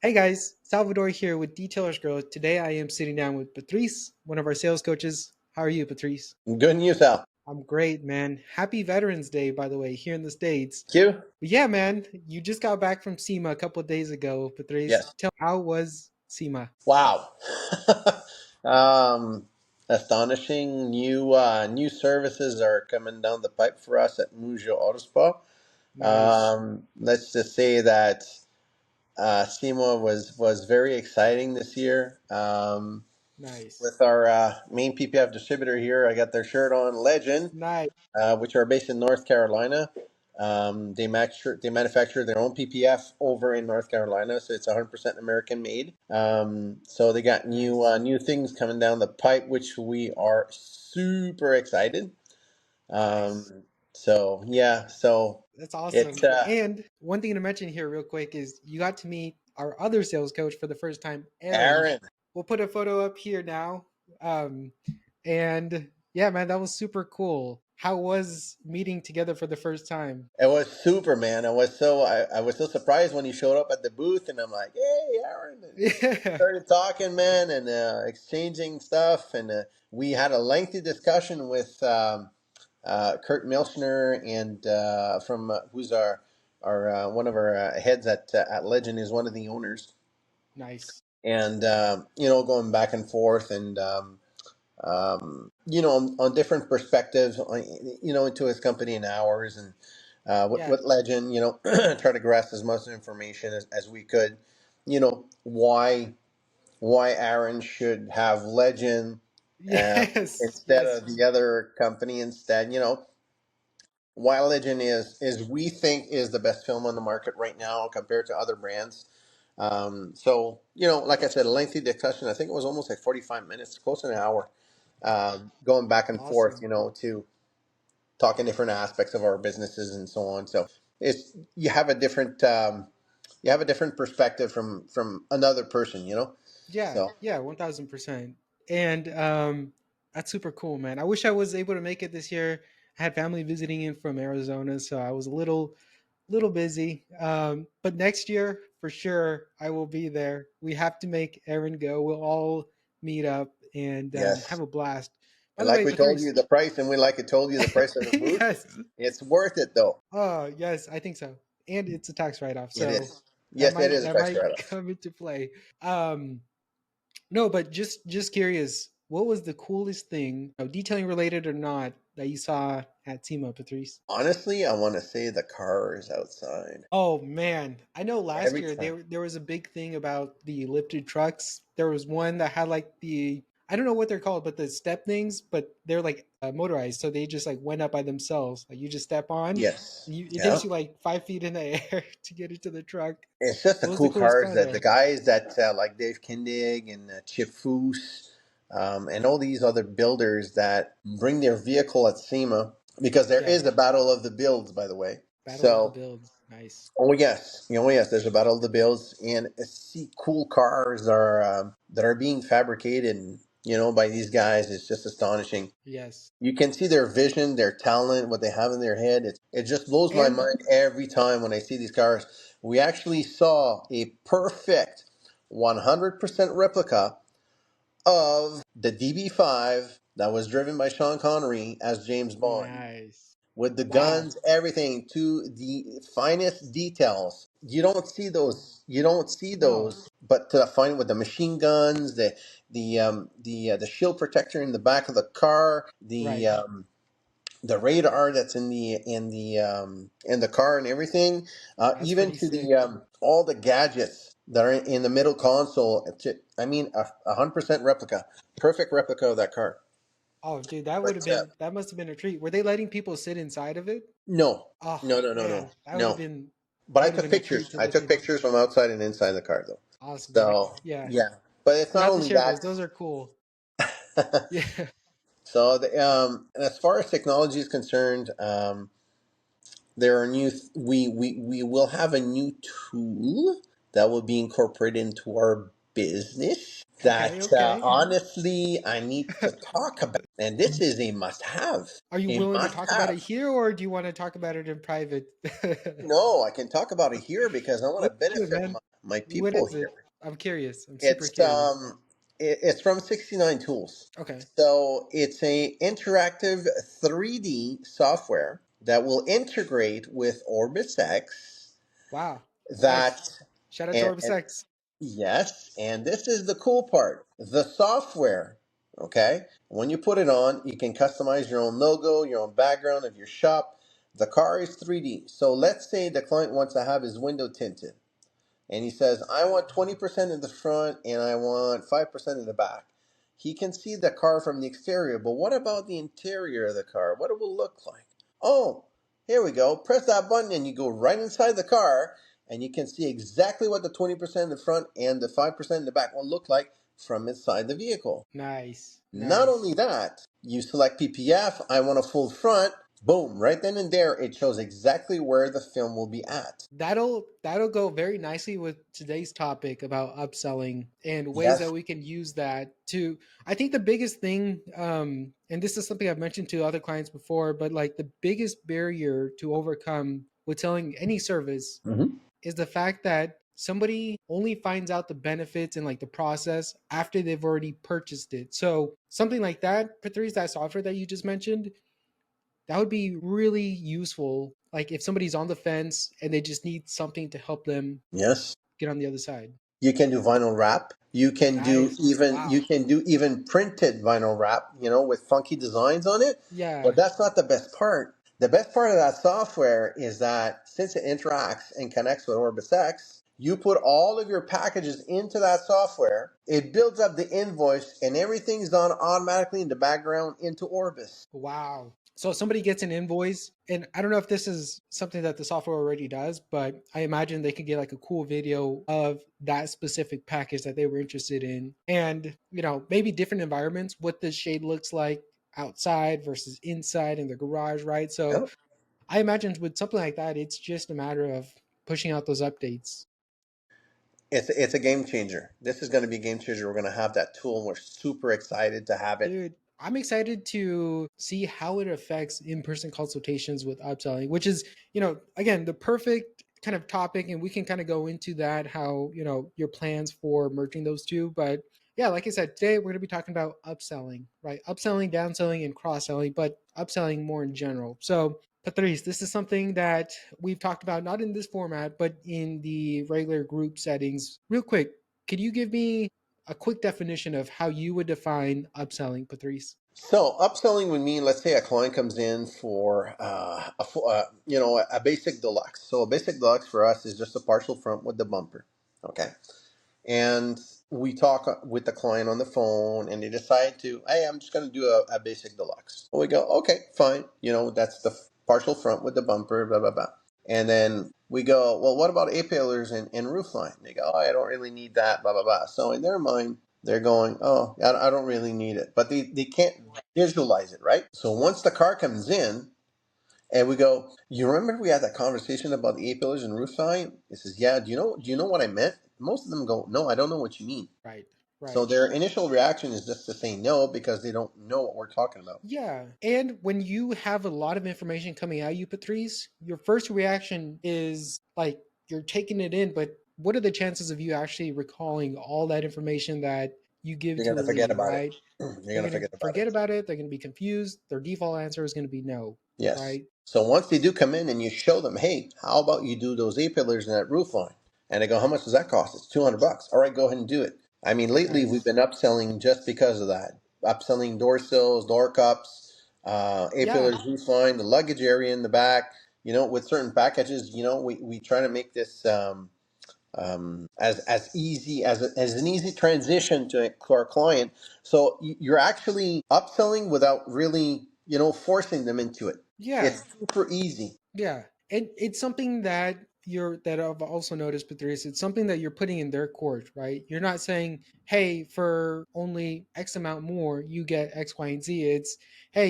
Hey guys, Salvador here with Detailers Growth. Today I am sitting down with Patrice, one of our sales coaches. How are you, Patrice? Good news, Al. I'm great, man. Happy Veterans Day, by the way, here in the States. Q? But yeah, man, you just got back from SEMA a couple of days ago, Patrice. Yes. Tell me, how was SEMA? Wow. um, Astonishing. New services are coming down the pipe for us at Mujo Auto Spa. Nice, Let's just say that SEMA was very exciting this year. nice, With our main PPF distributor here, I got their shirt on, Legend. nice, Which are based in North Carolina. They manufacture their own PPF over in North Carolina, so it's 100% American made. So they got nice. new things coming down the pipe, which we are super excited. Nice. So yeah, so That's it's awesome. And one thing to mention here, real quick, is you got to meet our other sales coach for the first time, Aaron. Aaron. We'll put a photo up here now. And yeah, man, that was super cool. How was meeting together for the first time? It was super, man. I was so surprised when he showed up at the booth, and I'm like, "Hey, Aaron!" And Yeah. started talking, man, and exchanging stuff, and we had a lengthy discussion with Kurt Milchner and from who's our one of our heads at Legend is one of the owners, Nice. and going back and forth and on different perspectives, into his company and ours, and Yeah. with Legend, try to grasp as much information as we could, why Aaron should have Legend uh, Yes. instead Yes. of the other company instead. Why Legend is we think is the best film on the market right now compared to other brands. Like I said, a lengthy discussion. I think it was almost like 45 minutes, close to an hour, going back and forth, Awesome. to talking different aspects of our businesses and so on. So it's you have a different perspective from another person. Yeah, So yeah, 1000%. And that's super cool, man. I wish I was able to make it this year. I had family visiting in from Arizona, so I was a little busy. But next year, for sure, I will be there. We have to make Aaron go. We'll all meet up and have yes, a blast. By and the like way, we told you Patrice, the price, and we like it told you the price of the booth. yes. It's worth it though. Oh, yes, I think so. And it's a tax write-off, It so is. that Yes, it might is a that tax might write-off. come into play. Um, no, but just curious, what was the coolest thing, detailing related or not, that you saw at SEMA, Patrice? Honestly, I want to say the cars outside Oh man, I know last every year time. there was a big thing about the lifted trucks. There was one that had like I don't know what they're called, but the step things, but they're like motorized, so they just like went up by themselves. Like you just step on, Yes. it Yeah. takes you like 5 feet in the air to get into the truck. It's just the What was the cool coolest cars car that the there? guys that like Dave Kindig and Chip Foose, and all these other builders that bring their vehicle at SEMA, because there Yeah, is a battle of the builds, by the way. Battle of the So, Builds. Nice. oh yes, there's a battle of the builds, and see cool cars that are being fabricated, by these guys. It's just astonishing. Yes, You can see their vision, their talent, what they have in their head. It just blows my and mind every time when I see these cars. We actually saw a perfect 100% replica of the DB5 that was driven by Sean Connery as James Bond, nice. with the Wow. guns, everything to the finest details. You don't see those. You don't see No. those, but to find with the machine guns, the shield protector in the back of the car, Right. the radar that's in the car and everything, That's even pretty to sick. the all the gadgets that are in the middle console. I mean, 100% replica, perfect replica of that car. Oh, dude, But that must have been a treat. Were they letting people sit inside of it? no, Oh no, no, no, no, man, that would have no. been But that I would have took been a treat pictures. to I look took into. pictures from outside and inside the car, though. Awesome. So Yeah. yeah, but it's You'll not have to only share that. those. Those are cool. Yeah. So and as far as technology is concerned, there are we will have a new tool that will be incorporated into our business Okay, that okay. honestly I need to talk about, and this is a must have. Are you A willing to must talk about it have. here or do you want to talk about it in private? No, I can talk about it here because I want to Let's do it, benefit man. My What people is it? here. I'm curious. I'm super It's curious. it's from 69 Tools. Okay. So it's a interactive 3D software that will integrate with Orbis X. Wow. Nice. That Shout out to and Orbis. yes, and this is the cool part. The software, okay? When you put it on, you can customize your own logo, your own background of your shop. The car is 3D. So let's say the client wants to have his window tinted and he says, I want 20% in the front and I want 5% in the back. He can see the car from the exterior, but what about the interior of the car? What it will look like? Oh, here we go. Press that button and you go right inside the car and you can see exactly what the 20% in the front and the 5% in the back will look like from inside the vehicle. Nice. Not Nice. only that, you select PPF, I want a full front. Boom, right then and there, it shows exactly where the film will be at. That'll go very nicely with today's topic about upselling and ways that Yes. we can use that to. I think the biggest thing, and this is something I've mentioned to other clients before, but like the biggest barrier to overcome with selling any service Mhm. is the fact that somebody only finds out the benefits and like the process after they've already purchased it. So something like that, Patrice, that software that you just mentioned, that would be really useful. Like if somebody's on the fence and they just need something to help them Yes. get on the other side. You can do vinyl wrap. Nice. You Wow. can do even printed vinyl wrap, with funky designs on it. But Yeah. that's not the best part. The best part of that software is that since it interacts and connects with Orbis X, you put all of your packages into that software. It builds up the invoice and everything's done automatically in the background into Orbis. Wow. So somebody gets an invoice, and I don't know if this is something that the software already does, but I imagine they could get like a cool video of that specific package that they were interested in. And, maybe different environments, what the shade looks like outside versus inside in the garage, right? So Yep. I imagine with something like that, it's just a matter of pushing out those updates. It's a game changer. This is going to be a game changer. We're going to have that tool and we're super excited to have it. Dude, I'm excited to see how it affects in-person consultations with upselling, which is, again, the perfect kind of topic. And we can kind of go into that, how, your plans for merging those two. But yeah, like I said, today we're going to be talking about upselling, right? Upselling, downselling, and cross-selling, but upselling more in general. So, Patrice, this is something that we've talked about, not in this format, but in the regular group settings. Real quick, could you give me a quick definition of how you would define upselling, Patrice? So upselling would mean, let's say a client comes in for a basic deluxe. So a basic deluxe for us is just a partial front with the bumper, okay? And we talk with the client on the phone, and they decide to, hey, I'm just going to do a basic deluxe. Well, we go, okay, fine. That's the partial front with the bumper, blah blah blah. And then we go, well, what about A-pillars and roof line? They go, oh, I don't really need that, blah blah blah. So in their mind, they're going, oh, I don't really need it, but they can't visualize it, right? So once the car comes in, and we go, you remember we had that conversation about the A-pillars and roof line? He says, yeah. Do you know what I meant? Most of them go, no, I don't know what you mean. Right, So right. their initial reaction is just to say no because they don't know what we're talking about. Yeah. And when you have a lot of information coming at you, Patrice, your first reaction is like you're taking it in, but what are the chances of you actually recalling all that information that you give You're to a gonna forget lead, about it. right? You're They're gonna going to forget about forget it. about it. They're going to be confused. Their default answer is going to be no, Yes. right? So once they do come in and you show them, hey, how about you do those A-pillars in that roof line? And they go, how much does that cost? It's $200. All right, go ahead and do it. I mean, lately we've Nice. been upselling just because of that. Upselling door sills, door cups, Yeah. A-pillars roof line, the luggage area in the back. With certain packages, we try to make this as easy as an easy transition to our client. So you're actually upselling without really forcing them into it. Yeah. It's super easy. Yeah, and it's something that I've also noticed, Patrice. It's something that you're putting in their court, right? You're not saying, "Hey, for only X amount more, you get X, Y, and Z." It's, "Hey,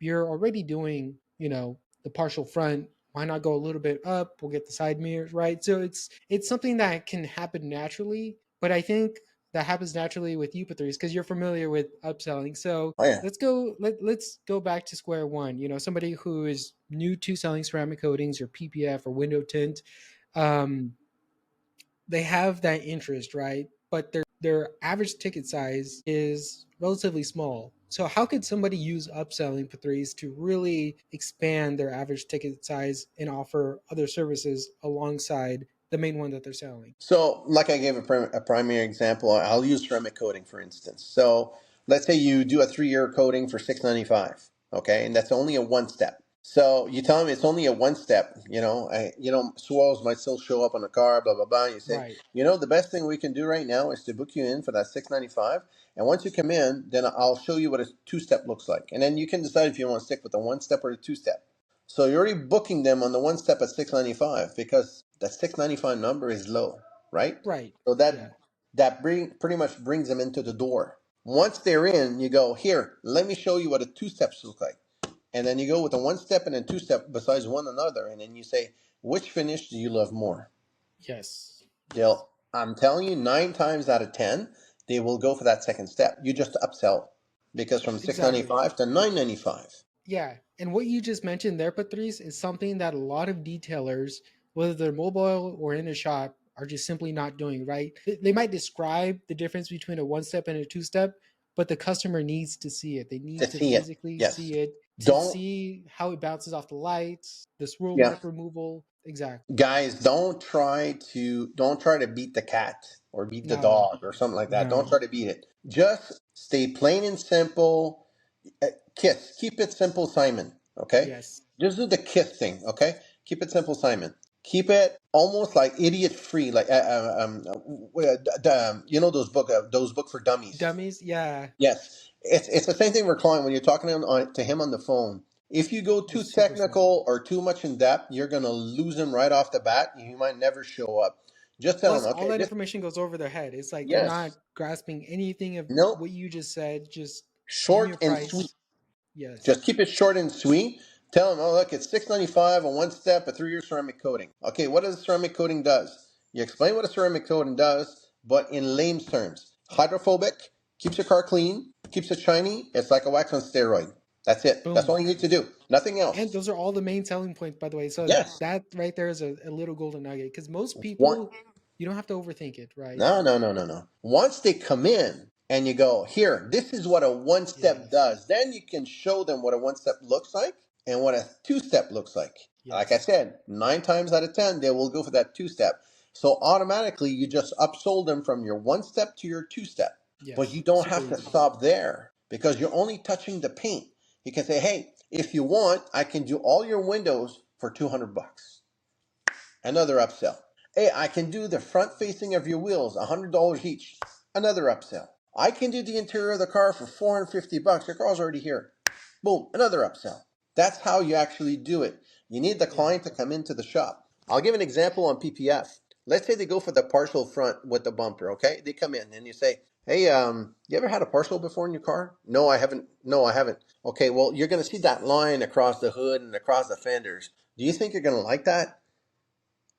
you're already doing, the partial front. Why not go a little bit up? We'll get the side mirrors, right?" So it's something that can happen naturally, but I think that happens naturally with you, Patrice, because you're familiar with upselling. So Oh yeah. let's go back to square one. Somebody who is new to selling ceramic coatings or PPF or window tint. um they have that interest, right? But their average ticket size is relatively small. So how could somebody use upselling for threes to really expand their average ticket size and offer other services alongside the main one that they're selling? So, like I gave a primary example, I'll use ceramic coating for instance. So, let's say you do a 3-year coating for 695, okay, and that's only a one step. So you tell them it's only a one step. Swirls might still show up on the car, blah blah blah. You say, Right, the best thing we can do right now is to book you in for that 695, and once you come in, then I'll show you what a two step looks like, and then you can decide if you want to stick with the one step or the two step. So you're already booking them on the one step at 695 because that 695 number is low, right? right. So Yeah, that pretty much brings them into the door. Once they're in, you go, here, let me show you what a two steps look like. And then you go with a one step and a two step besides one another, and then you say, which finish do you love more? yes, yes. I'm telling you, 9 times out of 10, they will go for that second step. You just upsell because from Exactly. 695 to 995. Yeah, and what you just mentioned there, Patrice, is something that a lot of detailers, whether they're mobile or in a shop, are just simply not doing, right? They might describe the difference between a one step and a two step, but the customer needs to see it. They To need to see it. physically Yes. see it to Don't, see how it bounces off the lights, the swirl yeah. mark removal. Exactly. Guys, don't try to beat the cat or beat the No, dog or something like that. Don't no. try to beat it. Just stay plain and simple. Kiss. Keep it simple, Simon. Okay? Yes. Just do the kiss thing. Okay? Keep it simple, Simon. Keep it almost like idiot free, like those book for dummies. Dummies? Yeah. Yes, it's the same thing with client when you're talking to him on the phone. If you go too It's super simple. technical or too much in depth, you're gonna lose him right off the bat. You might never show up. Just tell Plus, him, all okay, that this, information goes over their head. It's like they're not yes, grasping anything of no, what you just said. Just give me a short and sweet. price. Yes. Just keep it short and sweet. Tell them, oh look, it's 695 on one step, a 3-year ceramic coating. Okay, what does ceramic coating does? You explain what a ceramic coating does, but in layman's terms. Hydrophobic, keeps your car clean, keeps it shiny. It's like a wax on steroid. That's it. That's Boom. all you need to do. Nothing And else. those are all the main selling points, by the way. So Yes. that right there is a little golden nugget because most One. people, you don't have to overthink it, right? No, no, no, no, no. Once they come in and you go, here, this is what a one step Yes. does, then you can show them what a one step looks like and what a two step looks like. Like I Yes. said, 9 times out of 10, they will go for that two step. So automatically, you just upsold them from your one step to your two step. But you Yes. don't Super have to easy. stop there because you're only touching the paint. You can say, hey, if you want, I can do all your windows for $200. Another upsell. Hey, I can do the front facing of your wheels, $100 each. Another upsell. I can do the interior of the car for $450. Your car's already here. Boom, another upsell. That's how you actually do it. You need the Yeah. client to come into the shop. I'll give an example on PPF. Let's say they go for the partial front with the bumper, okay? They come in and you say, hey, you ever had a partial before in your car? No, I haven't. No, I haven't. Okay, well, you're going to see that line across the hood and across the fenders. Do you think you're going to like that?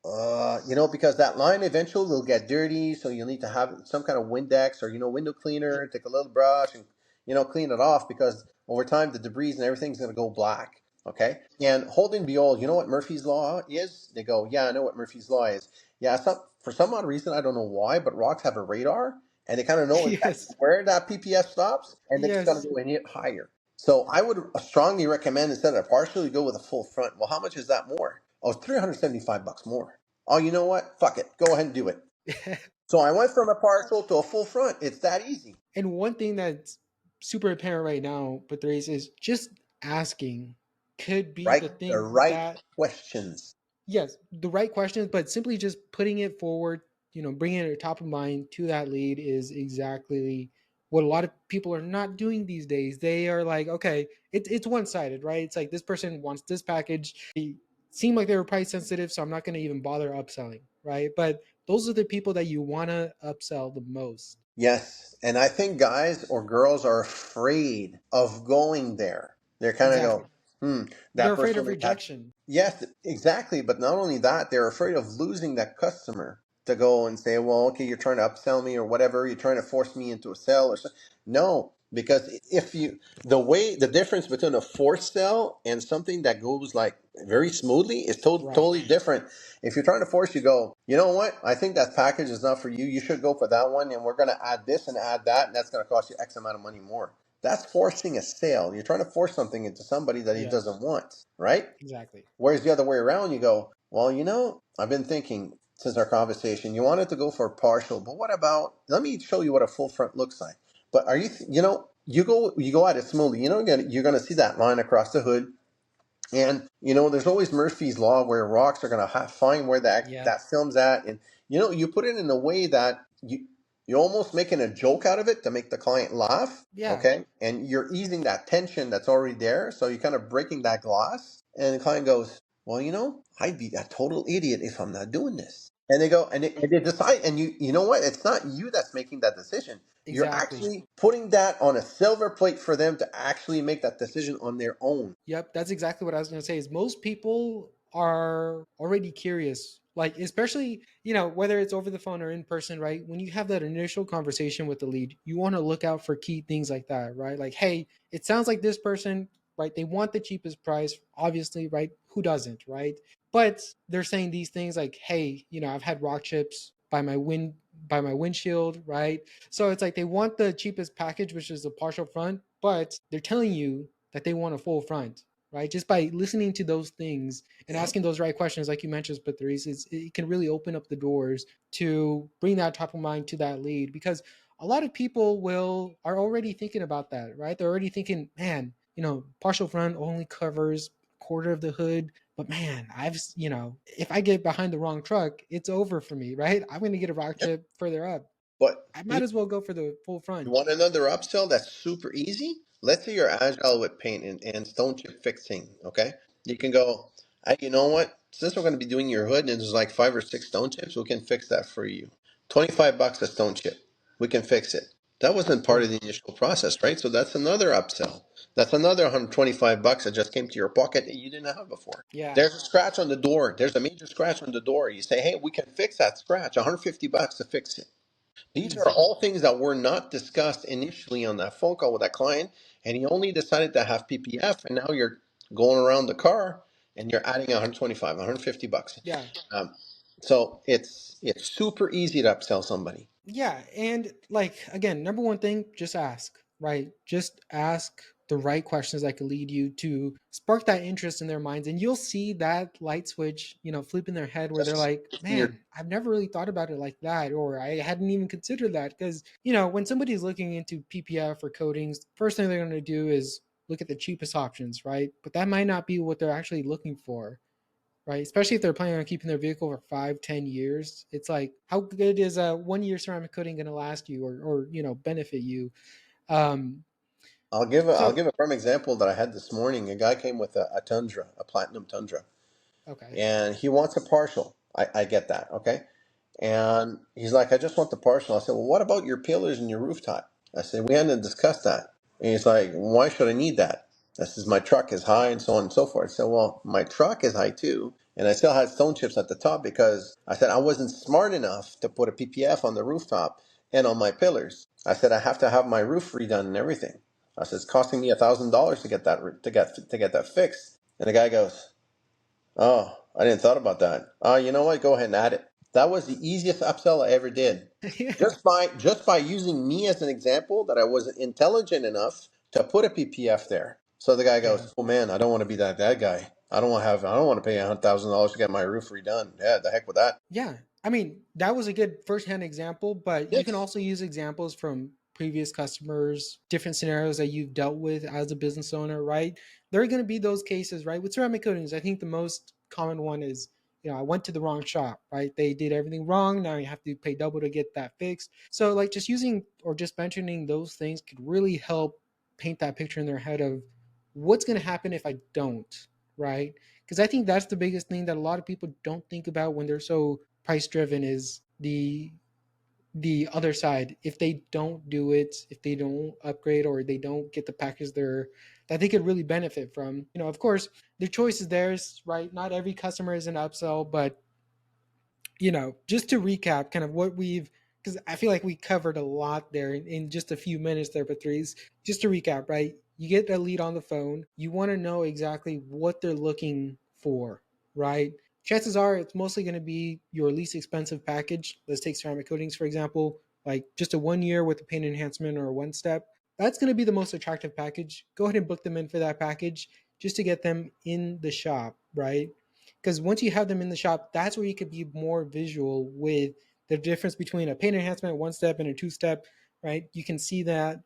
Because that line eventually will get dirty, so you'll need to have some kind of Windex or window Yep. cleaner. Take a little brush and clean it off because over time the debris and everything's going to go black. Okay, and holding behold, you know what Murphy's law is? They go, yeah, I know what Murphy's law is. Yeah, for some odd reason I don't know why, but rocks have a radar and they kind of know exactly Yes. where that PPF stops, and they're just going to Yes. go and hit higher. So I would strongly recommend instead of partially go with a full front. Well, how much is that more? Oh, $375 more. Oh, you know what? Fuck it. Go ahead and do it. So I went from a partial to a full front. It's that easy, And one thing that's super apparent right now, Patrice, is just asking could be right? the The thing right that, questions. yes, the right questions, but simply just putting it forward, bringing it top of mind to that lead is exactly what a lot of people are not doing these days. They are like, okay, it's one sided, right? It's like this person wants this package. They seem like they were price sensitive, so I'm not going to even bother upselling, right? But those are the people that you want to upsell the most. Yes. And I think guys or girls are afraid of going there. They're kind of Exactly. go, They're that afraid person of already had. rejection. Yes, exactly. But not only that, they're afraid of losing that customer to go and say, well, okay, you're trying to upsell me or whatever. You're trying to force me into a sale or something. No, because if you the difference between a forced sell and something that goes like very smoothly is Right. totally different. If you're trying to force, you go, you know what, I think that package is not for you, you should go for that one, and we're going to add this and add that, and that's going to cost you X amount of money more. That's forcing a sale. You're trying to force something into somebody that he Yeah. doesn't want, right? Exactly. Whereas the other way around, you go, well, I've been thinking since our conversation, you wanted to go for a partial, but what about, let me show you what a full front looks like. But are you, you go at it smoothly, you're going to see that line across the hood. And there's always Murphy's law where rocks are going to find where Yeah. that film's at, and you put it in a way that you're almost making a joke out of it to make the client laugh, Yeah. okay? And you're easing that tension that's already there, so you're kind of breaking that glass, and the client goes, "Well, I'd be a total idiot if I'm not doing this." And they go, and they decide, and you know what? It's not you that's making that decision. You're Exactly. actually putting that on a silver plate for them to actually make that decision on their own. Yep, that's exactly what I was going to say. Is most people are already curious, like especially whether it's over the phone or in person, right? When you have that initial conversation with the lead, you want to look out for key things like that, right? Like, hey, it sounds like this person, right? They want the cheapest price, obviously, right? Who doesn't, right? But they're saying these things like, hey, I've had rock chips by my windshield, right? So it's like they want the cheapest package, which is a partial front, but they're telling you that they want a full front, right? Just by listening to those things and Yeah. asking those right questions, like you mentioned, Patrice, it can really open up the doors to bring that top of mind to that lead, because a lot of people will are already thinking about that, right? They're already thinking, man, partial front only covers a quarter of the hood, but man, if I get behind the wrong truck, it's over for me, right? I'm going to get a rock Yeah. chip further up. But I might as well go for the full you front. want another upsell that's super easy? Let's say you're agile with paint and stone chip fixing, okay? You can go, hey, you know what? Since we're going to be doing your hood and there's like 5 or 6 stone chips, we can fix that for you. $25 a stone chip. We can fix it. That wasn't part of Boom. the initial process, right? So that's another upsell. That's another $125 that just came to your pocket that you didn't have before. Yeah. There's a scratch on the door. There's a major scratch on the door. You say, hey, we can fix that scratch. $150 to fix it. These are Easy. all things that were not discussed initially on that phone call with that client, and he only decided to have PPF, and now you're going around the car and you're adding 125, $150. Yeah. So it's super easy to upsell somebody. Yeah, and like again, number one thing, just ask, right? Just ask the right questions that could lead you to spark that interest in their minds, and you'll see that light switch, flip in their head where they're Just like, in your "Man, I've never really thought about it like that," or "I hadn't even considered that." Because when somebody's looking into PPF or coatings, first thing they're going to do is look at the cheapest options, right? But that might not be what they're actually looking for, right? Especially if they're planning on keeping their vehicle for 5, 10 years. It's like, how good is a 1 year ceramic coating going to last you, or benefit you? Um, I'll so give a prime example that I had this morning. A guy came with a Tundra, a platinum Tundra, okay, and he wants a partial. I get that, okay? And he's like, I just want the partial. I said, well, what about your pillars and your rooftop? I said, we hadn't discussed that. And he's like, why should I need that? I says, my truck is high and so on and so forth. I said, well, my truck is high too. And I still had stone chips at the top because I said I wasn't smart enough to put a PPF on the rooftop and on my pillars. I said, I have to have my roof redone and everything. I said, it's costing me $1,000 to get that to get that fixed. And the guy goes, oh, I didn't thought about that. Oh, you know what? Go ahead and add it. That was the easiest upsell I ever did. yeah, Just by using me as an example that I wasn't intelligent enough to put a PPF there. So the guy yeah. goes, "Oh man, I don't want to be that guy. I don't want to pay $100,000 to get my roof redone. Yeah, the heck with that." Yeah. I mean, that was a good firsthand example, but you can Yes. also use examples from previous customers, different scenarios that you've dealt with as a business owner, right? There are going to be those cases, right? With ceramic coatings, I think the most common one is, I went to the wrong shop, right? They did everything wrong. Now you have to pay double to get that fixed. So, like, just using or just mentioning those things could really help paint that picture in their head of what's going to happen if I don't, right? Because I think that's the biggest thing that a lot of people don't think about when they're so price driven is the other side. If they don't do it, if they don't upgrade, or they don't get the package that they could really benefit from, of course their choice is theirs, right? Not every customer is an upsell, but just to recap kind of what we've because I feel like we covered a lot there in just a few minutes there, Patrice. Just to recap, right? You get a lead on the phone. You want to know exactly what they're looking for, right? Chances are it's mostly going to be your least expensive package. Let's take ceramic coatings, for example, like just a 1 year with a paint enhancement or a one step. That's going to be the most attractive package. Go ahead and book them in for that package just to get them in the shop, right? Because once you have them in the shop, that's where you could be more visual with the difference between a paint enhancement, one step, and a two step, right? You can see that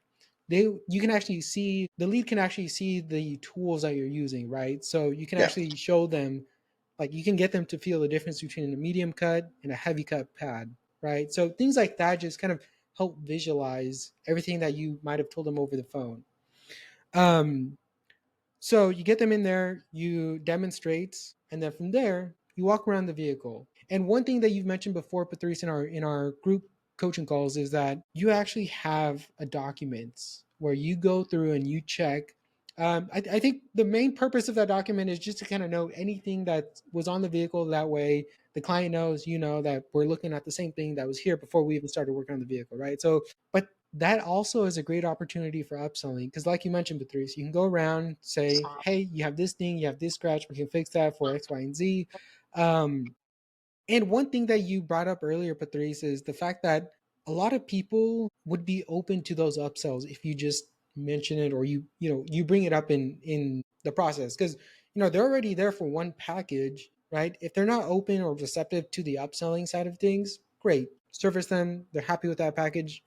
you can actually see the lead can actually see the tools that you're using, right? So you can Yeah. actually show them, like you can get them to feel the difference between a medium cut and a heavy cut pad, right? So things like that just kind of help visualize everything that you might have told them over the phone. Um, so you get them in there, you demonstrate, and then from there you walk around the vehicle. And one thing that you've mentioned before, Patrice, in our group coaching calls is that you actually have a document where you go through and you check. I think the main purpose of that document is just to kind of know anything that was on the vehicle. That way, the client knows, you know, that we're looking at the same thing that was here before we even started working on the vehicle, right? So, but that also is a great opportunity for upselling because, like you mentioned, Patrice, you can go around, say, hey, you have this thing, you have this scratch, we can fix that for X, Y, and Z. um, and one thing that you brought up earlier, Patrice, is the fact that a lot of people would be open to those upsells if you just mention it, or you bring it up in the process, because they're already there for one package, right? If they're not open or receptive to the upselling side of things, great, service them, they're happy with that package,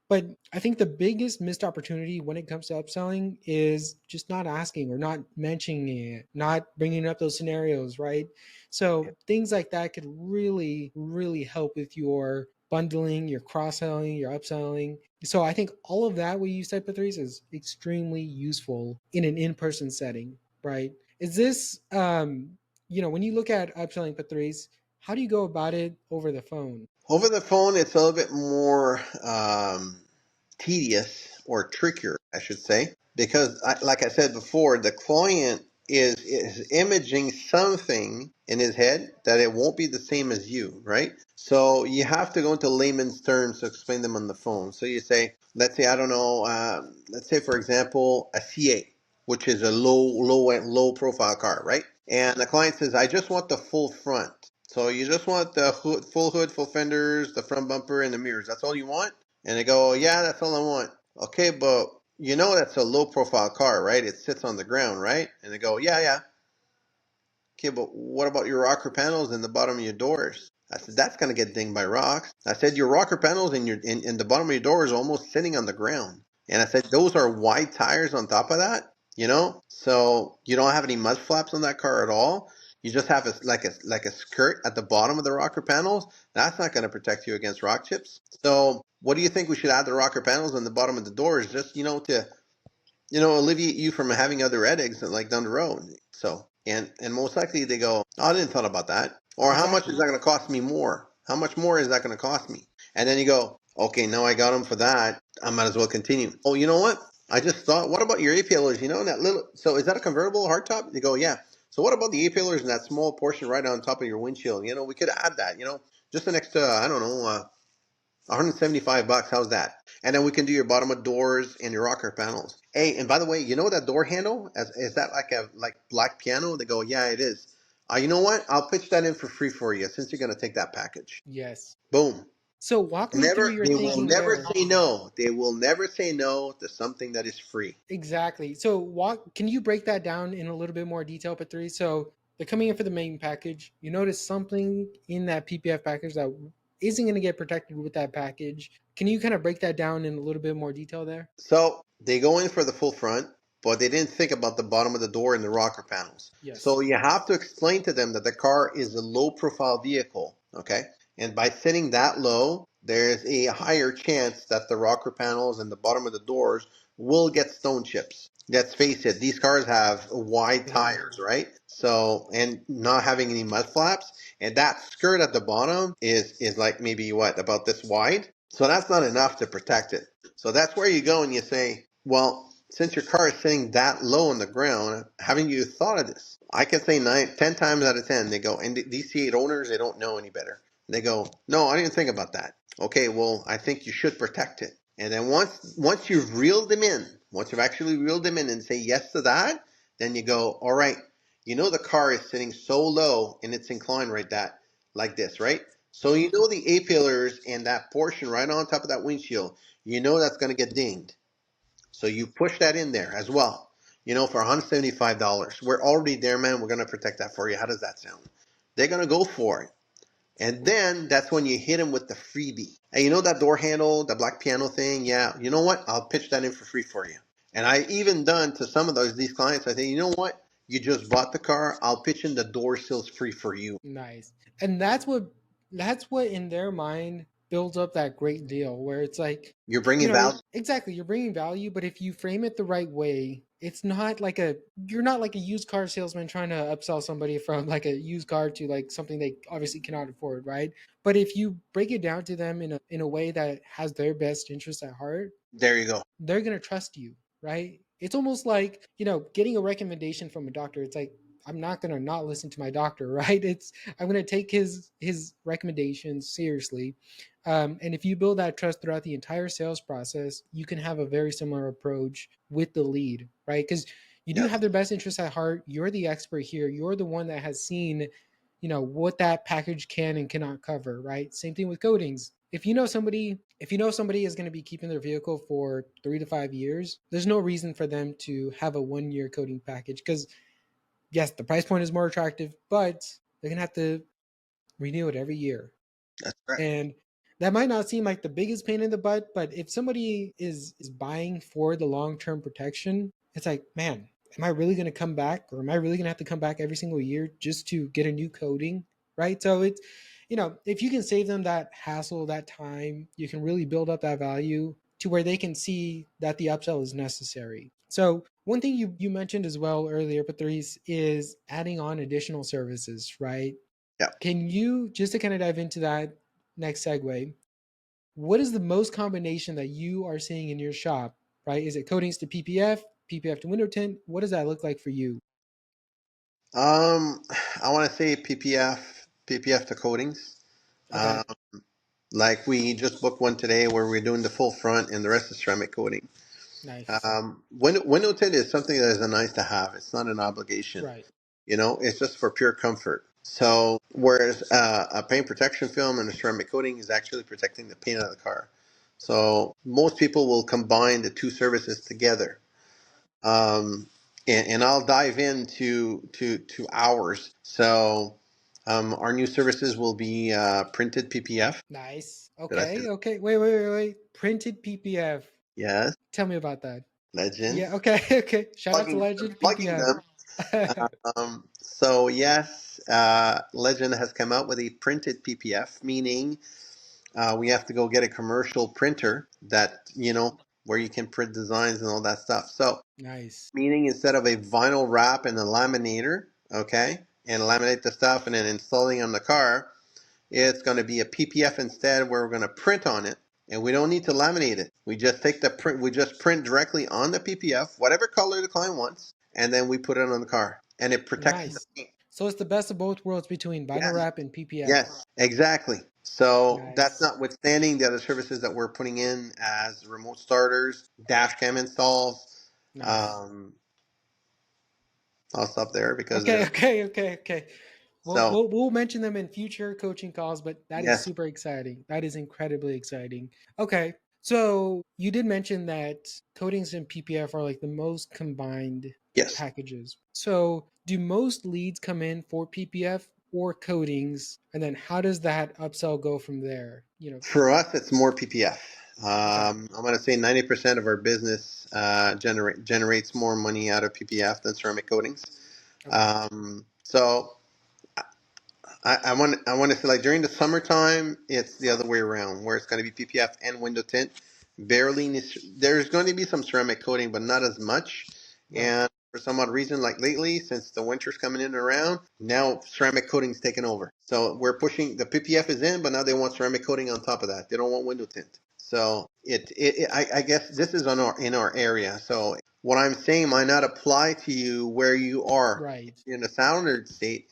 but I think the biggest missed opportunity when it comes to upselling is just not asking or not mentioning it, not bringing up those scenarios, right? So things like that could really, really help with your bundling, your cross-selling, your upselling. So I think all of that, what you said, Patrice, is extremely useful in an in-person setting, right? Is this, when you look at upselling, Patrice, how do you go about it over the phone? Over the phone, it's a little bit more tedious or trickier, I should say, because, like I said before, the client is imaging something in his head that it won't be the same as you, right? So you have to go into layman's terms to explain them on the phone. So you say, let's say, I don't know, let's say, for example, a C8, which is a low profile car, right? And the client says, I just want the full front. So you just want the hood, full fenders, the front bumper, and the mirrors. That's all you want? And they go, yeah, that's all I want. Okay, but you know that's a low profile car, right? It sits on the ground, right? And they go, yeah, yeah. Okay, but what about your rocker panels and the bottom of your doors? I said, that's going to get dinged by rocks. I said, your rocker panels and in the bottom of your door is almost sitting on the ground. And I said, those are wide tires on top of that, so you don't have any mud flaps on that car at all. You just have like a skirt at the bottom of the rocker panels. That's not going to protect you against rock chips. So what do you think we should add the rocker panels on the bottom of the doors just, to alleviate you from having other headaches like down the road. So, and most likely they go, oh, I didn't thought about that. Or how much is Exactly. that going to cost me more? How much more is that going to cost me? And then you go, okay, now I got them for that. I might as well continue. Oh, you know what? I just thought, what about your A-pillars? That little, so is that a convertible hardtop? They go, yeah. So what about the A-pillars and that small portion right on top of your windshield? We could add that, just an extra, I don't know, $175. How's that? And then we can do your bottom of doors and your rocker panels. Hey, and by the way, that door handle? Is that like a black piano? They go, yeah, it is. You know what? I'll pitch that in for free for you since you're gonna take that package. Yes. Boom. So walk me through Never. your They will thinking never there. say no. They will never say no to something that is free. Exactly. So can you break that down in a little bit more detail, Patrice? So they're coming in for the main package. You notice something in that PPF package that isn't going to get protected with that package. Can you kind of break that down in a little bit more detail there? So they go in for the full front, but they didn't think about the bottom of the door and the rocker panels. So Yes. you have to explain to them that the car is a low profile vehicle, okay? And by sitting that low, there's a higher chance that the rocker panels and the bottom of the doors will get stone chips. Let's face it, these cars have wide Yeah. tires, right? So, and not having any mud flaps, and that skirt at the bottom is like maybe what, about this wide? So that's not enough to protect it. So that's where you go and you say, well, since your car is sitting that low on the ground, haven't you thought of this? I can say 10 times out of 10, they go, and these C8 owners, they don't know any better. They go, no, I didn't think about that. Okay, well, I think you should protect it. And then once you've reeled them in, once you've actually reeled them in and say yes to that, then you go, all right, you know the car is sitting so low and it's inclined right that like this, right? So you know the A pillars and that portion right on top of that windshield, you know that's going to get dinged. So you push that in there as well. You know, for $175, we're already there, man. We're going to protect that for you. How does that sound? They're going to go for it. And then that's when you hit them with the freebie. And you know that door handle, the black piano thing? Yeah, you know what? I'll pitch that in for free for you. And I even done to some of these clients, I say, you know what? You just bought the car. I'll pitch in the door sills free for you. Nice. And that's what in their mind builds up that great deal where it's like, You're bringing value. exactly, you're bringing value, but if you frame it the right way, it's not like a you're not like a used car salesman trying to upsell somebody from like a used car to like something they obviously cannot afford, right? But if you break it down to them in a way that has their best interest at heart, There you go. they're going to trust you, right? It's almost like, getting a recommendation from a doctor. It's like, I'm not going to not listen to my doctor, right? I'm going to take his recommendations seriously. And if you build that trust throughout the entire sales process, you can have a very similar approach with the lead, right? Because you do Yeah. have their best interests at heart. You're the expert here. You're the one that has seen, what that package can and cannot cover, right? Same thing with coatings. If you know somebody is going to be keeping their vehicle for 3 to 5 years, there's no reason for them to have a 1 year coating package because yes, the price point is more attractive, but they're going to have to renew it every year. That's right. And that might not seem like the biggest pain in the butt, but if somebody is buying for the long-term protection, it's like, man, am I really going to come back, or am I really going to have to come back every single year just to get a new coating, right? So it's, if you can save them that hassle, that time, you can really build up that value to where they can see that the upsell is necessary. So one thing you mentioned as well earlier, Patrice, is adding on additional services, right? Yeah. Can you, just to kind of dive into that next segue, what is the most combination that you are seeing in your shop, right? Is it coatings to PPF, PPF to window tint? What does that look like for you? Um, I want to say PPF to coatings. Okay, Um, like we just booked one today where we're doing the full front and the rest is ceramic coating. nice. Window tint is something that is a nice to have. It's not an obligation. Right, It's just for pure comfort. So whereas a paint protection film and a ceramic coating is actually protecting the paint out of the car. So most people will combine the two services together. Um, and I'll dive into to ours. So our new services will be printed PPF. nice. Did I say Okay, that? okay. Wait. Printed PPF. Yes, Tell me about that. legend. Yeah, okay, okay. Shout out to I'm Legend plugging PPF. them. So yes, Legend has come out with a printed PPF, meaning we have to go get a commercial printer that where you can print designs and all that stuff. So Nice, meaning instead of a vinyl wrap and a laminator, okay, and laminate the stuff and then installing on the car, it's going to be a PPF instead, where we're going to print on it, and we don't need to laminate it. We just take the print. We just print directly on the PPF, whatever color the client wants, and then we put it on the car, and it protects the nice. paint. So it's the best of both worlds between vinyl Yes, wrap and PPF. yes, exactly. So that's Nice, notwithstanding the other services that we're putting in as remote starters, dash cam installs. nice. Um, I'll stop there because Okay, okay. We'll, so we'll we'll mention them in future coaching calls, but that is yes, super exciting. That is incredibly exciting. Okay, so you did mention that coatings and PPF are like the most combined yes. packages. So do most leads come in for PPF or coatings, and then how does that upsell go from there? For us, it's more PPF. Okay, I'm going to say 90% of our business generates more money out of PPF than ceramic coatings. okay, So I want to say, like, during the summertime, it's the other way around, where it's going to be PPF and window tint. There's going to be some ceramic coating, but not as much. right, And for some odd reason, like lately, since the winter's coming in and around, now ceramic coating's taken over. So we're pushing the PPF is in, but now they want ceramic coating on top of that. They don't want window tint. So I guess this is on our in our area. So what I'm saying might not apply to you where you are right. in a southern state,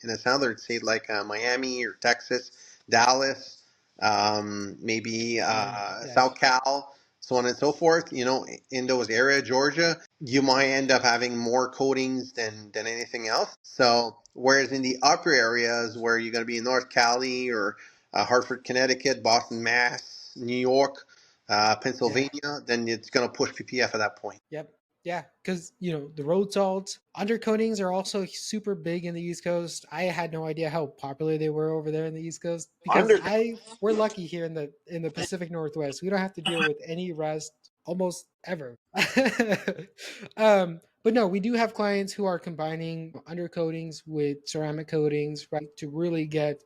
like Miami or Texas, Dallas. maybe Yeah. South Cal, so on and so forth. In those area, Georgia, you might end up having more coatings than anything else. So whereas in the upper areas where you're going to be in North Cali or Hartford, Connecticut, Boston, Mass, New York, Yeah. Pennsylvania, then it's going to push PPF at that point. Yep. Yeah, because the road salts undercoatings are also super big in the East Coast. I had no idea how popular they were over there in the East Coast because Under I we're lucky here in the Pacific Northwest. We don't have to deal with any rust almost ever. But no, we do have clients who are combining undercoatings with ceramic coatings, right, to really get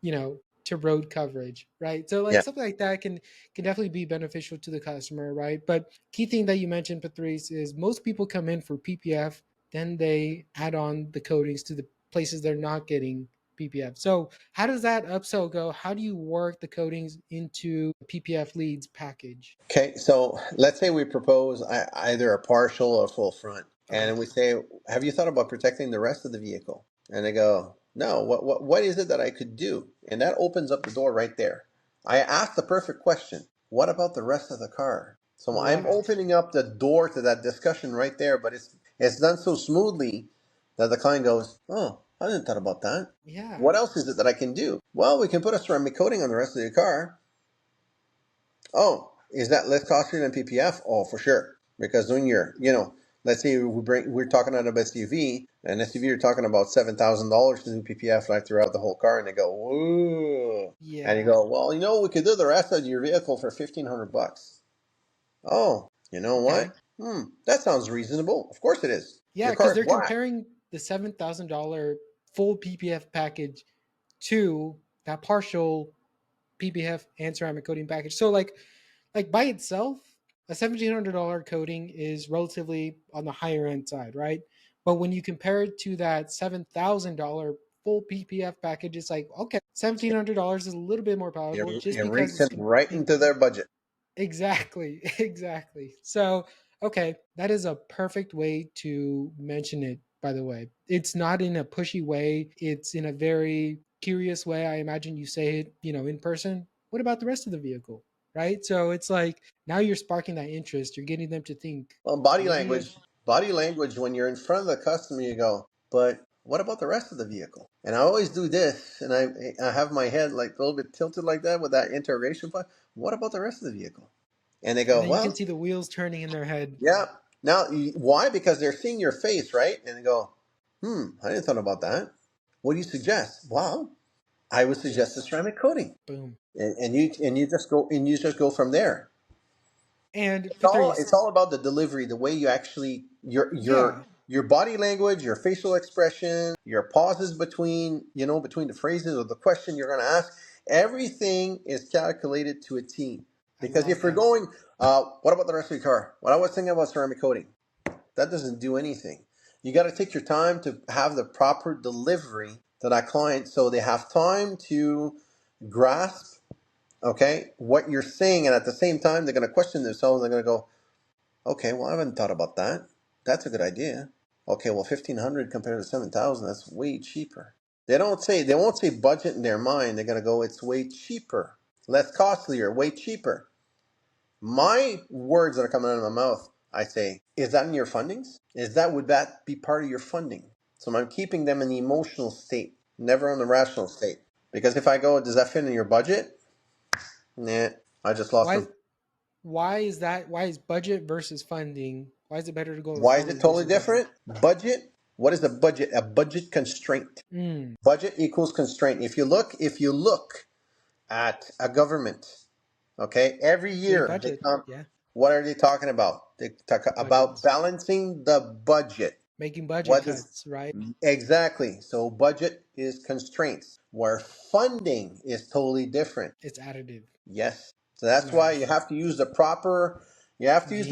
to road coverage, right? So like Yeah. something like that can definitely be beneficial to the customer, right? But key thing that you mentioned, Patrice, is most people come in for PPF, then they add on the coatings to the places they're not getting PPF. So how does that upsell go? How do you work the coatings into PPF leads package? Okay, so let's say we propose either a partial or full front, Okay. and we say, "Have you thought about protecting the rest of the vehicle?" And they go, "No. What is it that I could do?" And that opens up the door right there. I asked the perfect question. What about the rest of the car? So I'm Wow. opening up the door to that discussion right there, but it's done so smoothly that the client goes, "Oh, I didn't thought about that. Yeah. What else is it that I can do?" Well, we can put a ceramic coating on the rest of the car. Oh, is that less costly than PPF? Oh, for sure. Because when let's say we're talking about an SUV, an SUV you're talking about $7,000 to do PPF right throughout the whole car, and they go, whoa, and you Yeah. go, well, we could do the rest of your vehicle for $1,500. Oh, you know what? Okay. That sounds reasonable. Of course it is. Yeah, Your because car is they're black. comparing the $7,000 full PPF package to that partial PPF and ceramic coating package. So like by itself, a $1,700 coating is relatively on the higher end side, right? But when you compare it to that $7,000 full PPF package, it's like okay, $1,700 is a little bit more palatable just It because reeks it's right into their budget. exactly, exactly. So, okay, that is a perfect way to mention it, by the way. It's not in a pushy way, it's in a very curious way. I imagine you say it, in person. What about the rest of the vehicle? Right? So it's like now you're sparking that interest. You're getting them to think Well, maybe body language, when you're in front of the customer, you go, but what about the rest of the vehicle? And I always do this, and I have my head like a little bit tilted like that with that interrogation point. What about the rest of the vehicle? And they and go, then you can well, see the wheels turning in their head. yeah. Now, why? Because they're seeing your face, right? And they go, I didn't thought about that. What do you suggest? Well, I would suggest a ceramic coating, Boom. and you just go from there. And It's Patrice, all about the delivery, the way you actually yeah, your body language, your facial expression, your pauses between the phrases or the question you're going to ask. Everything is calculated to a T. I Because love if we're that. going, what about the rest of your car? What I was thinking about ceramic coating, that doesn't do anything. You got to take your time to have the proper delivery to that client, so they have time to grasp, okay, what you're saying, and at the same time they're going to question themselves. They're going to go, okay, well, I haven't thought about that. That's a good idea. Okay, well, 1,500 compared to 7,000, that's way cheaper. They won't say budget in their mind. They're gonna go, it's way cheaper, less costlier, way cheaper. My words that are coming out of my mouth, I say, is that in your fundings? Would that be part of your funding? So I'm keeping them in the emotional state, never on the rational state. Because if I go, does that fit in your budget? Nah, I just lost Why them. why is that? Why is budget versus funding? Why is it better to go with Why is it funding totally versus budget? different? Budget. What is a budget? A budget constraint. Mm, Budget equals constraint. If you look at a government, okay, every they year they budget, come. yeah, What are they talking about? They talk about budgets, balancing the budget. making budget What is cuts, right? exactly? So budget is constraints, where funding is totally different. It's additive. Yes. So that's why Nice, you have to use the genius.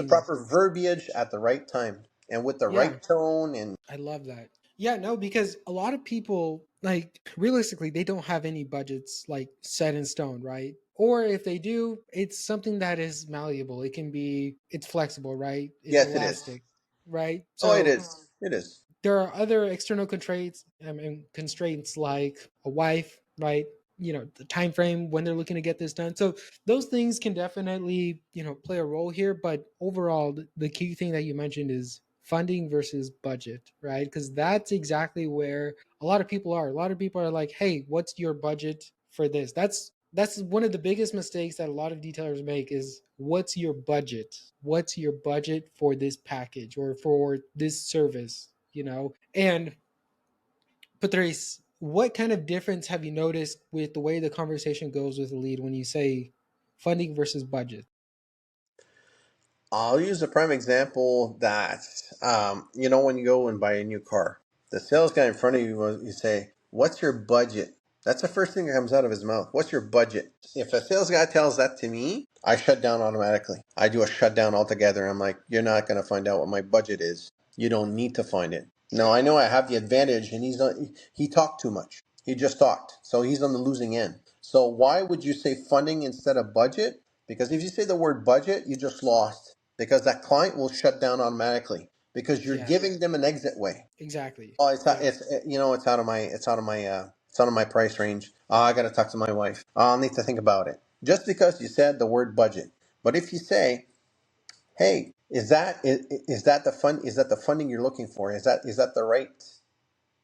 proper verbiage at the right time and with the Yeah, right tone and I love that. Yeah, no, because a lot of people, like, realistically, they don't have any budgets like set in stone, right? Or if they do, it's something that is malleable. It's flexible, right? It's yes, it is. elastic, right? Oh, it So is. It is. there are other external constraints, I mean, constraints like a wife, right? the time frame when they're looking to get this done. So those things can definitely play a role here, but overall the key thing that you mentioned is funding versus budget, right? Because that's exactly where a lot of people are like, hey, what's your budget for this? That's one of the biggest mistakes that a lot of detailers make is, what's your budget for this package or for this service, and Patrice, what kind of difference have you noticed with the way the conversation goes with the lead when you say funding versus budget? I'll use a prime example that, when you go and buy a new car, the sales guy in front of you, you say, "What's your budget?" That's the first thing that comes out of his mouth. What's your budget? If a sales guy tells that to me, I shut down automatically. I do a shutdown altogether. I'm like, "You're not going to find out what my budget is. You don't need to find it." Now, I know I have the advantage, and he's not, he talked too much. He just talked. So he's on the losing end. So why would you say funding instead of budget? Because if you say the word budget, you just lost, because that client will shut down automatically because you're Yeah, giving them an exit way. exactly. Oh, it's Yep. it's it's out of my price range. I got to talk to my wife. I'll need to think about it. Just because you said the word budget, but if you say, "Hey, is that the fund? Is that the funding you're looking for? Is that the right?"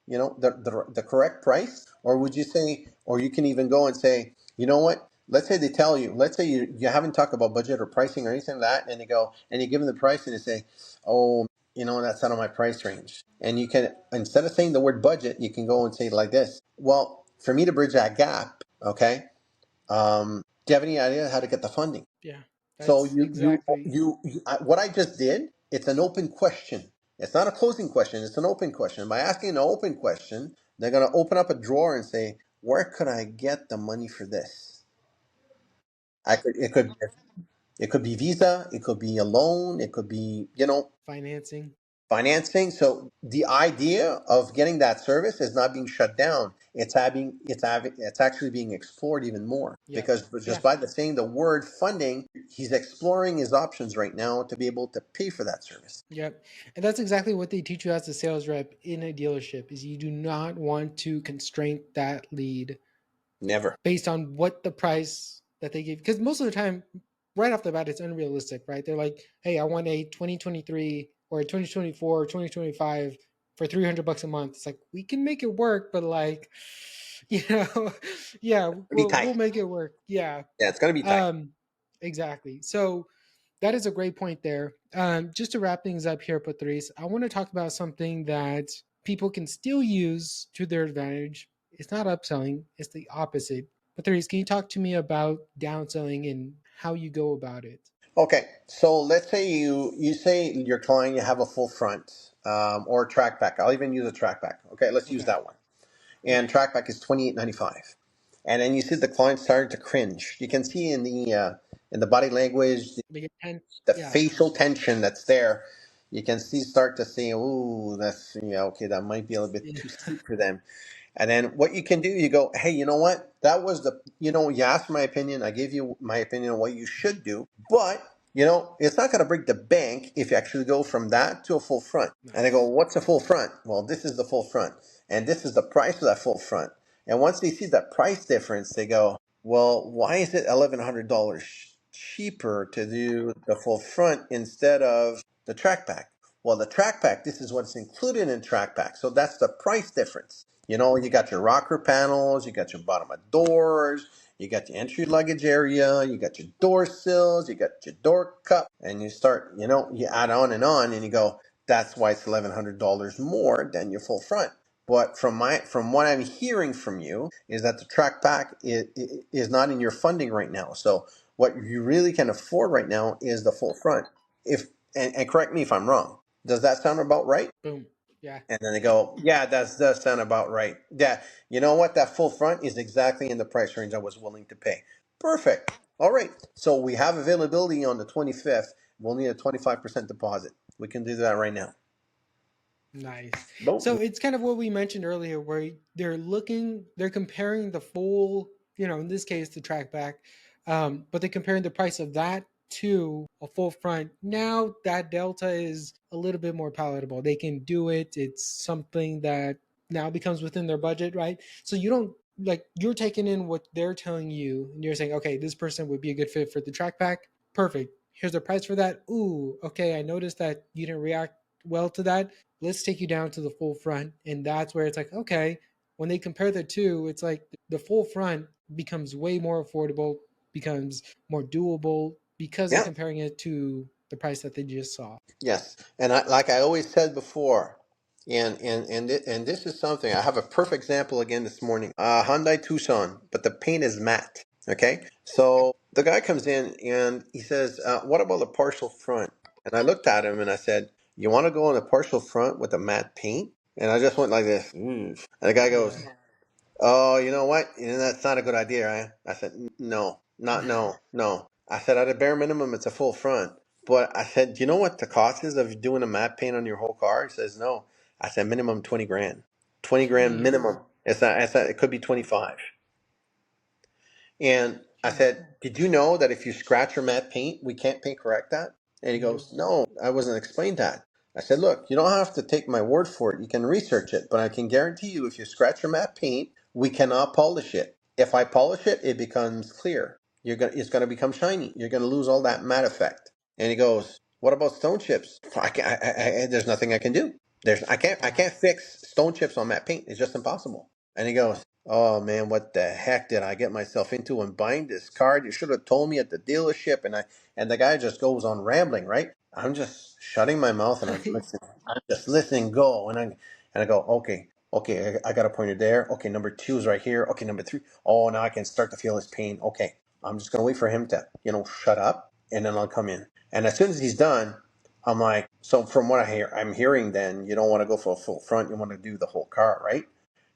the correct price? Or would you say, or you can even go and say, you know what, let's say they tell you, let's say you haven't talked about budget or pricing or anything like that, and they go and you give them the price and they say, oh, that's out of my price range. And you can, instead of saying the word budget, you can go and say it like this: well, for me to bridge that gap, okay, do you have any idea how to get the funding? Yeah, So that's exactly. what I just did, it's an open question. It's not a closing question. It's an open question. By asking an open question, they're going to open up a drawer and say, "Where could I get the money for this?" It could be Visa. It could be a loan. It could be Financing. financing. So the idea of getting that service is not being shut down. It's actually being explored even more, Yep. because just Yeah. by the saying the word funding, he's exploring his options right now to be able to pay for that service. Yep. And that's exactly what they teach you as a sales rep in a dealership is you do not want to constrain that lead Never. based on what the price that they give, because most of the time right off the bat it's unrealistic, right? They're like, hey, I want a 2023 or a 2024 or 2025 for $300 a month. It's like, we can make it work, but like, you know yeah, Be we'll tight. make it work. Yeah. Yeah, it's going to be tight. um exactly. So that is a great point there. Just to wrap things up here, Patrice, I want to talk about something that people can still use to their advantage. It's not upselling, it's the opposite. Patrice, can you talk to me about downselling and how you go about it? Okay, so let's say you say your client, you have a full front, or a track back. I'll even use a track back. Okay, let's use Okay. that one. And Nice. trackback is 28.95, and then you see the client starting to cringe. You can see in the body language, Make it tense. the Yeah. facial tension that's there. You can see start to say, "Ooh, that's yeah, okay. That might be a little bit Yeah. too steep for them." And then what you can do, you go, "Hey, you know what? That was you asked my opinion. I gave you my opinion on what you should do, but." It's not going to break the bank if you actually go from that to a full front. And they go, Nice. what's a full front? Well, this is the full front. And this is the price of that full front. And once they see that price difference, they go, well, why is it $1,100 cheaper to do the full front instead of the track pack? Well, the track pack, this is what's included in track pack. So that's the price difference. You got your rocker panels, you got your bottom of doors, you got your entry luggage area, you got your door sills, you got your door cup, and you start, you add on, and you go, that's why it's $1,100 more than your full front. But from what I'm hearing from you is that the track pack is not in your funding right now. So what you really can afford right now is the full front. If and correct me if I'm wrong. Does that sound about right? Boom. Yeah. And then they go, yeah, that does sound about right. Yeah, you know what? That full front is exactly in the price range I was willing to pay. Perfect. All right. So we have availability on the 25th. We'll need a 25% deposit. We can do that right now. Nice. So Boom. it's kind of what we mentioned earlier, where they're comparing the full, in this case, the track back, but they're comparing the price of that to a full front. Now that delta is a little bit more palatable. They can do it. It's something that now becomes within their budget, right? So like you're taking in what they're telling you, and you're saying, okay, this person would be a good fit for the track pack. Perfect. Here's the price for that. Ooh, okay. I noticed that you didn't react well to that. Let's take you down to the full front, and that's where it's like, okay. When they compare the two, it's like the full front becomes way more affordable, becomes more doable because they're Yeah. comparing it to the price that they just saw. Yes, and like I always said before, and this is something I have a perfect example again this morning. Hyundai Tucson, but the paint is matte. Okay, so the guy comes in and he says, "What about the partial front?" And I looked at him and I said, "You want to go on a partial front with a matte paint?" And I just went like this. And the guy goes, Yeah. "Oh, you know what? You know, that's not a good idea, right?" I said, "No, not no, no." I said, "At a bare minimum, it's a full front." But I said, "Do you know what the cost is of doing a matte paint on your whole car?" He says, "No." I said, "Minimum 20 grand. 20 grand Jeez. minimum. It's not. It could be 25." And I Jeez. said, "Did you know that if you scratch or matte paint, we can't paint correct that?" And he Nope. goes, "No, I wasn't explained that." I said, "Look, you don't have to take my word for it. You can research it, but I can guarantee you if you scratch or matte paint, we cannot polish it. If I polish it, it becomes clear. It's gonna become shiny. You're gonna lose all that matte effect." And he goes, "What about stone chips?" There's nothing I can do. I Wow. can't fix stone chips on matte paint. It's just impossible. And he goes, "Oh man, what the heck did I get myself into when buying this car? You should have told me at the dealership." And the guy just goes on rambling, right? I'm just shutting my mouth and I'm listening. I'm just listening go. And I go, "Okay, okay, I got a pointer there. Okay, number two is right here. Okay, number three. Oh, now I can start to feel his pain. Okay, I'm just gonna wait for him to, shut up, and then I'll come in." And as soon as he's done, I'm like, "So from what I'm hearing, then you don't want to go for a full front. You want to do the whole car, right?"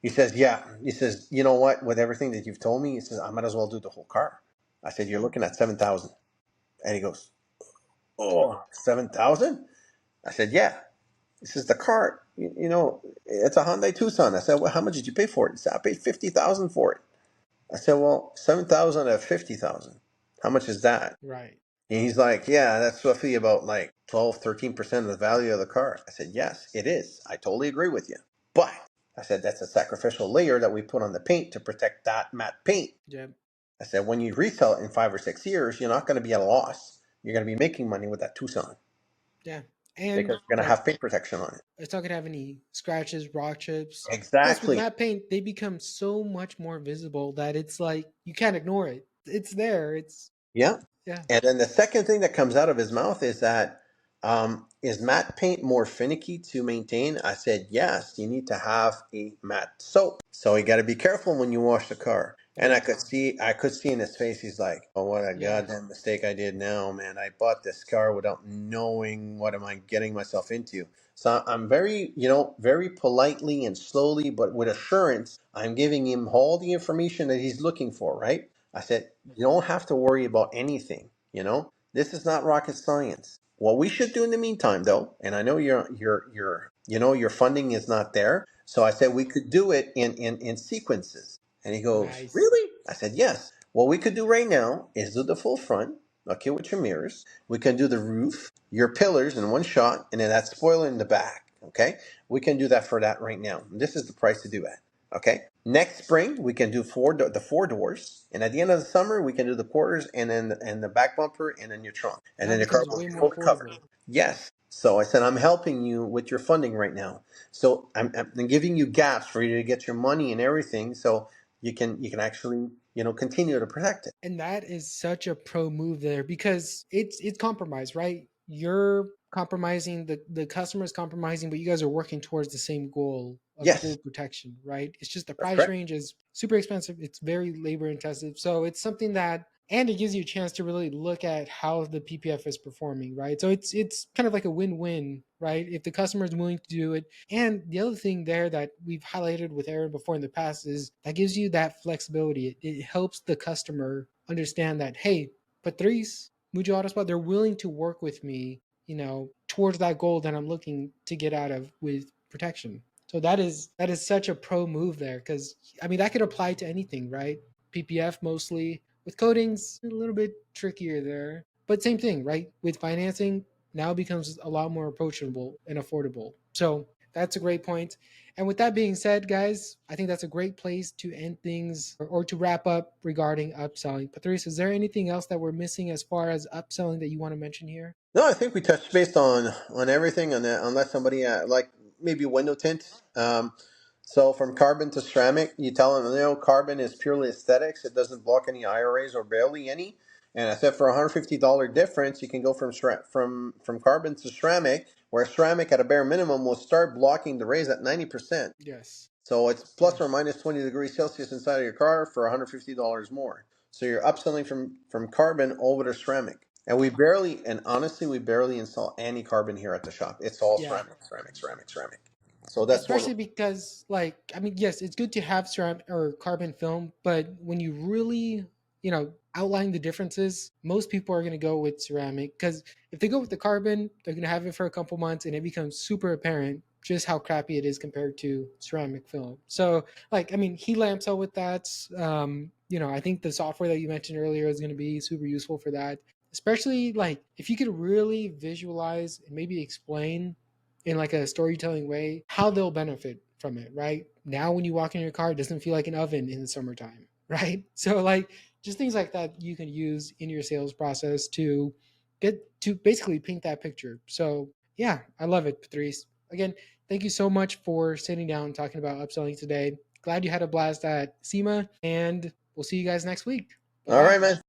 He says, "Yeah." He says, "You know what? With everything that you've told me," he says, "I might as well do the whole car." I said, "You're looking at 7,000." And he goes, "Oh, 7,000?" I said, "Yeah." He says, "The car, it's a Hyundai Tucson." I said, "Well, how much did you pay for it?" He said, "I paid 50,000 for it." I said, "Well, 7,000 at 50,000. How much is that?" Right. And he's like, "Yeah, that's roughly about like 12, 13% of the value of the car." I said, "Yes, it is. I totally agree with you. But," I said, "that's a sacrificial layer that we put on the paint to protect that matte paint." Yep. I said, "When you resell it in 5 or 6 years, you're not going to be at a loss. You're going to be making money with that Tucson Yeah. And because you're going to like have paint protection on it." it's not gonna have any scratches, rock chips. Plus, with Exactly. matte paint, they become so much more visible that it's like you can't ignore it. It's there. It's Yeah. yeah. And then the second thing that comes out of his mouth is that, "Is matte paint more finicky to maintain?" I said, "Yes, you need to have a matte soap. So you got to be careful when you wash the car." And Yep. I could see in his face, he's like, "Oh, what a Yeah. goddamn mistake I did now, man. I bought this car without knowing what am I getting myself into." So I'm very, very politely and slowly, but with assurance, I'm giving him all the information that he's looking for, right? I said, "You don't have to worry about anything. This is not rocket science. What we should do in the meantime, though, and I know your funding is not there, so I said we could do it in sequences." And he goes, Nice. "Really?" I said, "Yes. What we could do right now is do the full front, okay, with your mirrors. We can do the roof, your pillars in one shot, and then that spoiler in the back. Okay, we can do that for that right now. And this is the price to do it. Okay. Next spring we can do the four doors, and at the end of the summer we can do the quarters, and the back bumper, and then your trunk, and Now it then your car becomes will way be more fully covered." affordable. Yes. So I said, "I'm helping you with your funding right now. So I'm giving you gaps for you to get your money and everything, so you can actually continue to protect it." And that is such a pro move there because it's compromise, right? You're compromising, the customer's compromising, but you guys are working towards the same goal of Yes, full protection, right? It's just the that's price correct. range is super expensive. It's very labor intensive. So it's something that, and it gives you a chance to really look at how the PPF is performing, right? So it's kind of like a win-win, right? If the customer is willing to do it. And the other thing there that we've highlighted with Aaron before in the past is that gives you that flexibility. It helps the customer understand that, hey, Patrice, Mujo Autospot, they're willing to work with me, towards that goal that I'm looking to get out of with protection. So that is such a pro move there because I mean that could apply to anything, right? PPF mostly. With coatings, a little bit trickier there. But same thing, right? With financing, now becomes a lot more approachable and affordable. So that's a great point. And with that being said, guys, I think that's a great place to end things or to wrap up regarding upselling. Patrice, is there anything else that we're missing as far as upselling that you want to mention here? No, I think we touched based on everything, on that, unless somebody like maybe window tint. So from carbon to ceramic, you tell them, carbon is purely aesthetics. It doesn't block any IRAs or barely any. And I said for $150 difference, you can go from carbon to ceramic, where ceramic at a bare minimum will start blocking the rays at 90%. Yes. So it's plus or Yes. minus 20 degrees Celsius inside of your car for $150 more. So you're upselling from carbon over to ceramic. And we barely, and honestly, we barely install any carbon here at the shop. It's all Yeah. ceramic, ceramic, ceramic, ceramic. So that's one. Especially because, like, I mean, yes, it's good to have ceramic or carbon film, but when you really, outline the differences, most people are going to go with ceramic because if they go with the carbon, they're going to have it for a couple months and it becomes super apparent just how crappy it is compared to ceramic film. So, like, I mean, heat lamps out with that. I think the software that you mentioned earlier is going to be super useful for that. Especially like if you could really visualize and maybe explain in like a storytelling way how they'll benefit from it, right? Now when you walk in your car, it doesn't feel like an oven in the summertime, right? So like just things like that you can use in your sales process to get to basically paint that picture. So yeah, I love it, Patrice. Again, thank you so much for sitting down and talking about upselling today. Glad you had a blast at SEMA, and we'll see you guys next week. Bye All bye. right, man.